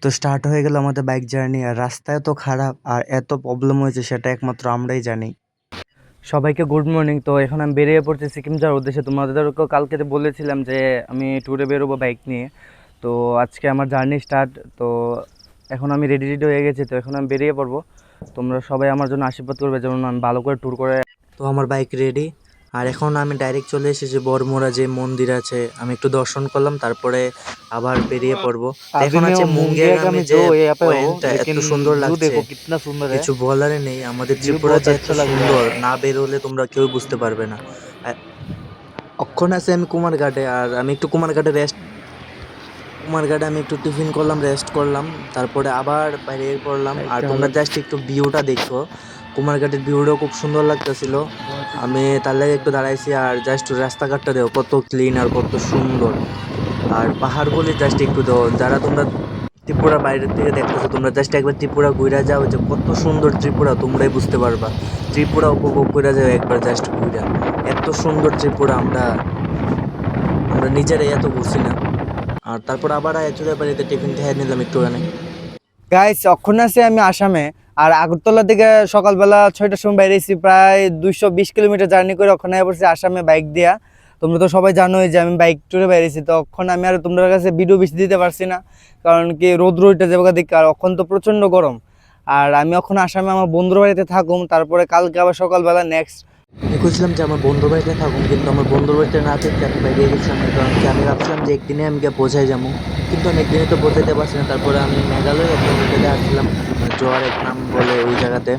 তো স্টার্ট হয়ে গেল আমাদের বাইক জার্নি। আর রাস্তা এত খারাপ আর এত প্রবলেম হয়েছে সেটা একমাত্র আমরাই জানি। সবাইকে গুড মর্নিং। তো এখন আমি বেরিয়ে পড়ছি সিকিম যাওয়ার উদ্দেশ্যে। তোমাদেরকেও কালকে বলেছিলাম যে আমি ট্যুরে বেরোবো বাইক নিয়ে। তো আজকে আমার জার্নি স্টার্ট। তো এখন আমি রেডি হয়ে গেছি। তো এখন আমি বেরিয়ে পড়বো। তোমরা সবাই আমার জন্য আশীর্বাদ করবে যেমন আমি ভালো করে ট্যুর করে। তো আমার বাইক রেডি। আর এখন আমি ডাইরেক্ট চলে এসেছি বড়মুড়া যে মন্দির আছে, আমি একটু দর্শন করলাম, তারপরে আবার বেরিয়ে পড়বো। তো এখন আছে মুঙ্গিয়াগামী যে পয়েন্টটা, এত সুন্দর লাগছে কিছু বলারে নেই। আমাদের ত্রিপুরা যে এত সুন্দর, না বের হলে তোমরা কেউ বুঝতে পারবে না। অক্ষণ আছে আমি কুমারঘাটে, আর আমি একটু কুমারঘাটে আমি একটু টিফিন করলাম, রেস্ট করলাম, তারপরে আবার বাইরে পড়লাম। আর তোমরা জাস্ট একটু ভিউটা দেখো, কুমারঘাটের ভিউটাও খুব সুন্দর লাগতেছিল। আমি তার লাগে একটু দাঁড়াইছি। আর জাস্ট রাস্তাঘাটটা দেখো কত ক্লিন আর কত সুন্দর। আর পাহাড়গুলি জাস্ট একটু দেখো, যারা তোমরা ত্রিপুরা বাইরের থেকে দেখতেছো, তোমরা জাস্ট একবার ত্রিপুরা ঘুরে যাও, যে কত সুন্দর ত্রিপুরা তোমরাই বুঝতে পারবা। ত্রিপুরা উপভোগ করে যাও একবার জাস্ট ঘুরে। এত সুন্দর ত্রিপুরা, আমরা নিজেরাই এত ঘুরছি না। আর তারপর আবার চুড়াবাড়িতে টিফিন খেয়ে নিলাম একটুখানি। গাইস, অক্ষণ আছে আমি আসামে। আর আগরতলা থেকে সকালবেলা 6টার সময় বাইরেছি, প্রায় 220 কিলোমিটার জার্নি করে ওখানে পড়ছি আসামে বাইক দিয়া। তোমরা তো সবাই জানোই যে আমি বাইক ট্যুরে বাইরেছি। তো ওখানে আমি আর তোমাদের কাছে ভিডিও বেশি দিতে পারছি না, কারণ কি রোদ রোদটা যাবে দিক। আর ওখান তো প্রচণ্ড গরম। আর আমি ওখানে আসামে আমার বন্ধুর বাড়িতে থাকুম, তারপরে কালকে আবার সকালবেলা নেক্সট আমি খুঁজছিলাম যে আমার বন্ধুর বাড়িতে থাকুন, কিন্তু আমার বন্ধুর বাড়িতে না থাকতে আমি বেরিয়ে গেছিলাম। কারণ কি আমি ভাবছিলাম যে একদিনে আমি গিয়ে পৌঁছাই যাবো, কিন্তু আমি একদিনে তো পৌঁছাতে পারছি না। তারপরে আমি মেঘালয় একটা হোটেলে আসছিলাম, জোয়ার এক নাম বলে ওই জায়গাতে।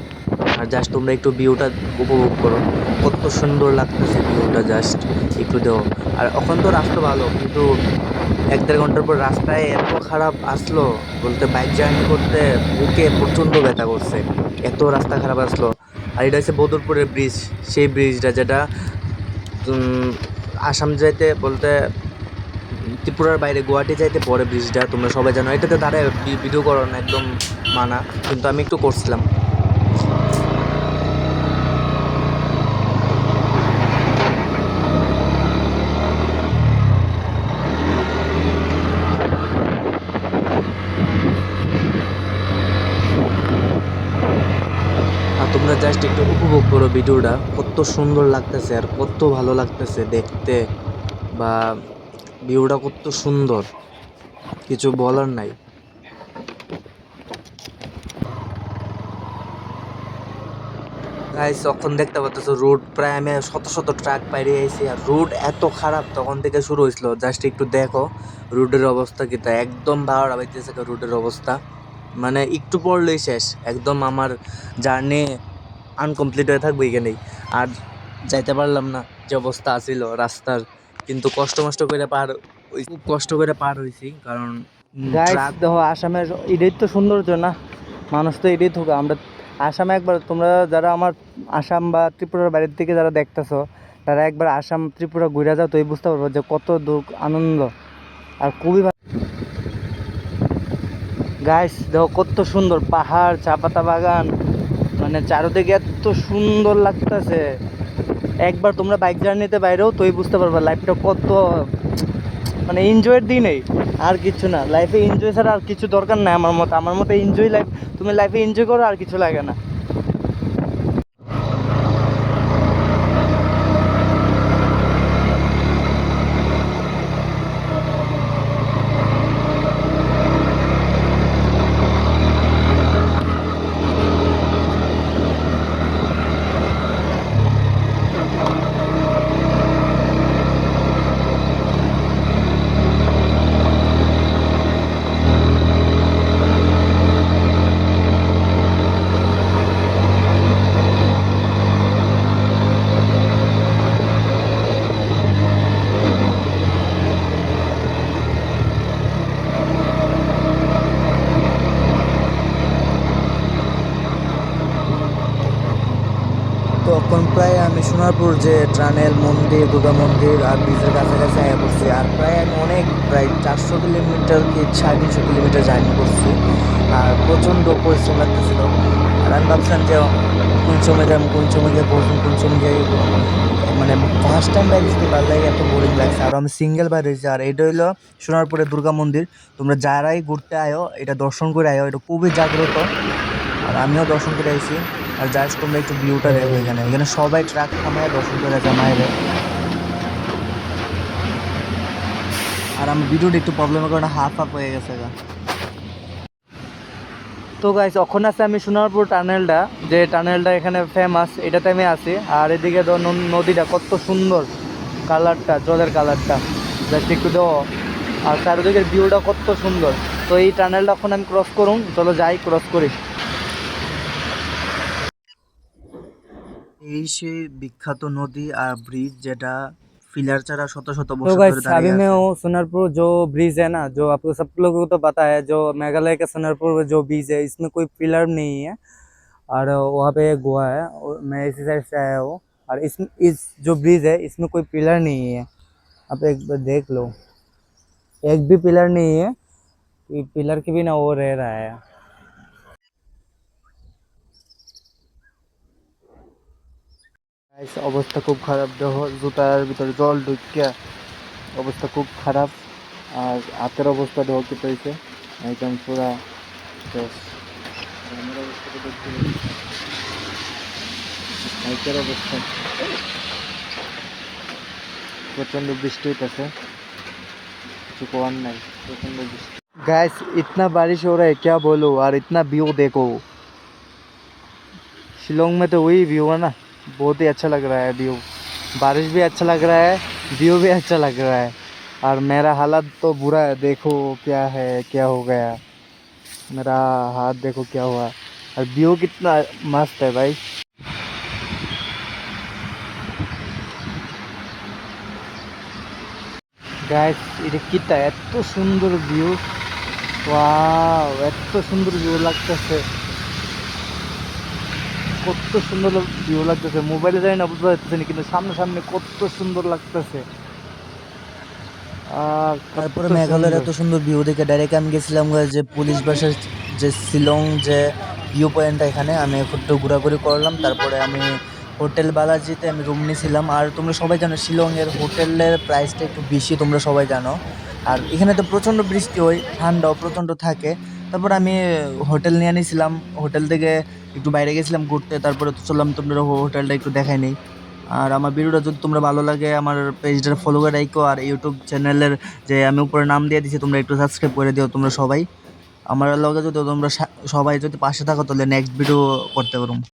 আর জাস্ট তোমরা একটু ভিউটা উপভোগ করো, কত সুন্দর লাগতেছে ভিউটা, জাস্ট একটু দেও। আর এখন তো রাস্তা ভালো, কিন্তু 1-1.5 ঘন্টার পর রাস্তায় এত খারাপ আসলো, বলতে বাইক জার্নি করতে বুকে প্রচণ্ড ব্যথা করছে, এত রাস্তা খারাপ আসলো। আর এটা হচ্ছে বদরপুরের ব্রিজ, সেই ব্রিজটা যেটা আসাম যাইতে বলতে ত্রিপুরার বাইরে গুয়াহাটি যাইতে পরে ব্রিজটা, তোমরা সবাই জানো। এটাতে দাঁড়ায় ভিডিও করো না, একদম মানা, কিন্তু আমি একটু করছিলাম। আর তোমরা জাস্ট একটু উপভোগ করো ভিডিওটা, কত সুন্দর লাগতেছে আর কত ভালো লাগতেছে দেখতে, বা ভিউটা কত সুন্দর, কিছু বলার নাই। গাইস, তখন দেখতে পাচ্ছ রোড প্রায় আমি শত শত ট্রাক বাইরে আইছি। আর রোড এত খারাপ তখন থেকে শুরু হয়েছিল, জাস্ট একটু দেখো রোডের অবস্থা কি, তা একদম ভালো পাইতেছে রোডের অবস্থা। মানে একটু পড়লেই শেষ, একদম আমার জার্নি আনকমপ্লিট হয়ে থাকবে এখানেই। আর যাইতে পারলাম না, যে অবস্থা আছিল রাস্তার। কিন্তু খুব কষ্ট করে পার হয়েছি, কারণ ট্রাক দেখো আসামের এটাই তো সৌন্দর্য না, মানুষ তো এটাই থাকা। আমরা আসামে একবার, তোমরা যারা আমার আসাম বা ত্রিপুরার বাইরের থেকে যারা দেখতেছো, তারা একবার আসাম ত্রিপুরা ঘুরে যাও, তো এই বুঝতে পারবো যে কত দুঃখ আনন্দ। আর খুবই গাইস দেখো কত সুন্দর পাহাড়, চা পাতা বাগান, মানে চারদিকে এত সুন্দর লাগতেছে। একবার তোমরা বাইক জার্নিতে বাইরেও তোই বুঝতে পারবা লাইফটা কত, মানে এনজয়ের দিনেই, আর কিছু না। লাইফে এনজয় ছাড়া আর কিছু দরকার নাই আমার মতে এনজয় লাইফ, তুমি লাইফে এনজয় করো, আর কিছু লাগে না। তখন প্রায় আমি সোনারপুর যে টানেল মন্দির, দুর্গা মন্দির আর ব্রিজের কাছাকাছি আয়া পড়ছি। আর প্রায় আমি প্রায় 400 কিলোমিটার কি 350 কিলোমিটার জার্নি করছি। আর প্রচণ্ড পরিশ্রম লাগতেছিল। আর আমি ভাবছিলাম যে কোন সময় যাবো, কোন সময় গিয়ে পৌঁছুন, কোন সময় গিয়ে মানে ফার্স্ট টাইম বাইরে যেতে ভালো লাগে, এত বোরিং লাগছে। আর আমি সিঙ্গেল বাইরে হয়েছি। আর এটা হইলো সোনারপুরে দুর্গা মন্দির। তোমরা যারাই ঘুরতে আয়ো এটা দর্শন করে আয়ো, এটা খুবই জাগ্রত। আর আমিও দর্শন করে আইছি। আর জাস্ট তোমরা একটু ভিউটা দেখো, এখানে এখানে সবাই ট্রাক থামায় দর্শন করে যায় মায়েরে। আর আমার ভিডিওটা একটু প্রবলেমের কারণে হাফ হয়ে গেছে গা। তো গাইস এখন আছে আমি সোনারপুর টানেলটা, যে টানেলটা এখানে ফেমাস, এটাতে আমি আছি। আর এদিকে তো নদীটা কত সুন্দর, কালারটা, জলের কালারটা জাস্ট একটু দেও। আর চারিদিকের ভিউটা কত সুন্দর। তো এই টানেলটা এখন আমি ক্রস করুন, চলো যাই ক্রস করি। এই সেই বিখ্যাত নদী আর ব্রিজ, যেটা पिलर चढ़ा शत शत तो बछर धरे गाइस अभी दाঁড়িয়ে मैं আছে। हूँ सोनारपुर जो ब्रिज है ना, जो आपको सब लोगों को तो पता है, जो मेघालय के सोनारपुर जो ब्रिज है, इसमें कोई पिलर नहीं है। और वहाँ पे एक गुहा है, और मैं इसी साइड से आया हूँ। और इस जो ब्रिज है इसमें कोई पिलर नहीं है। आप एक बार देख लो, एक भी पिलर नहीं है। ये पिलर के बिना वो रह रहा है। गाइस অবস্থা খুব খারাপ, দেখো জুতার ভিতরে জল ঢুকিয়া অবস্থা খুব খারাপ। আর হাতের অবস্থা দেখো কি হয়েছে, একদম পুরা শেষ। আমার অবস্থাটা দেখতে হাতের অবস্থা, প্রচন্ড বৃষ্টি হইতেছে, কিছু করার নাই, প্রচন্ড বৃষ্টি। गैस इतना बारिश हो रहा है क्या बोलो। और इतना व्यू देखो, शिलोंग में तो वही व्यू है ना, बहुत ही अच्छा लग रहा है व्यू। बारिश भी अच्छा लग रहा है, व्यू भी अच्छा लग रहा है। और मेरा हालत तो बुरा है, देखो क्या है, क्या हो गया, मेरा हाथ देखो क्या हुआ। और व्यू कितना मस्त है भाई। গাইস এটা কিটা এত সুন্দর ভিউ, ওয়াও এত সুন্দর ভিউ লাগতেছে, কত সুন্দর ভিউ লাগতেছে। মোবাইলে যাই না বুঝতে পারতেছি না, কিন্তু সামনে সামনে কত সুন্দর লাগতেছে। তারপরে মেঘালয়ের এত সুন্দর ভিউ দেখে ডাইরেক্ট আমি গেছিলাম যে পুলিশ বাসার যে শিলং যে ভিউ পয়েন্টটা, এখানে আমি একটু ঘোরাঘুরি করলাম। তারপরে আমি হোটেল বালাজিতে আমি রুম নিয়েছিলাম। আর তোমরা সবাই জানো শিলংয়ের হোটেলের প্রাইসটা একটু বেশি, তোমরা সবাই জানো। আর এখানে তো প্রচণ্ড বৃষ্টি হয়, ঠান্ডাও প্রচণ্ড থাকে। তারপর আমি হোটেল নিয়ে নিয়েছিলাম, হোটেল থেকে একটু বাইরে গেছিলাম ঘুরতে। তারপরে তো চললাম তোমরা হোটেলটা একটু দেখাই নেই। আর আমার ভিডিওটা যদি তোমরা ভালো লাগে আমার পেজটা ফলো করে রাখো। আর ইউটিউব চ্যানেলের যে আমি উপরে নাম দিয়ে দিচ্ছি, তোমরা একটু সাবস্ক্রাইব করে দিও তোমরা সবাই। আমার লগে যদি তোমরা সবাই যদি পাশে থাকো তাহলে নেক্সট ভিডিও করতে পারো।